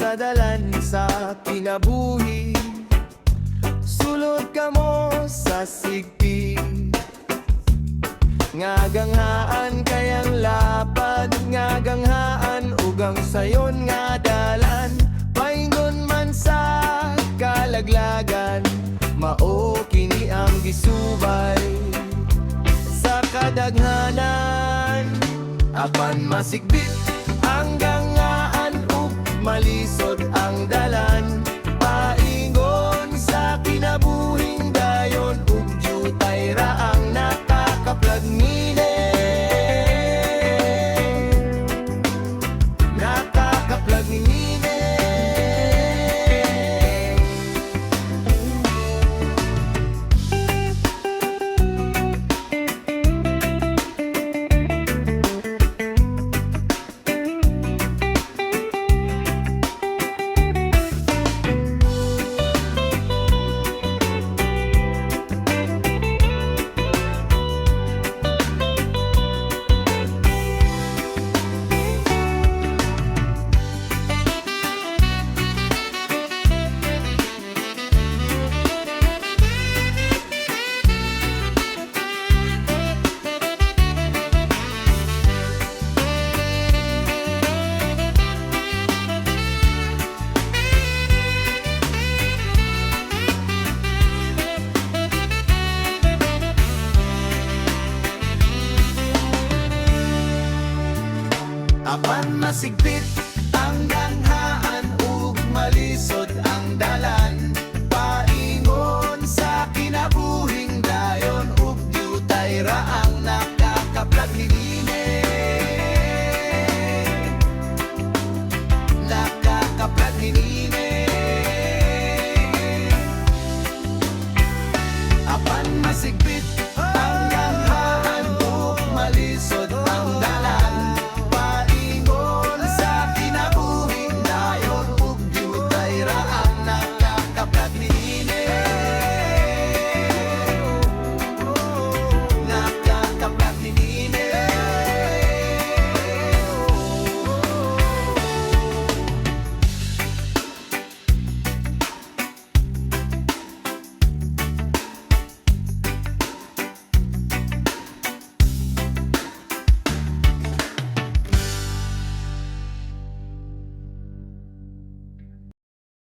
kadalan sa kinabuhi. Sulod ka mo sa sigpi, ngaganghaan kayang lapad, ngaganghaan ugang sayon nga dalan. Paingon man sa kalaglagan, mao kini ang gisubay sa kadaghanan. Apan masigbit ang gangaan ug malisod ang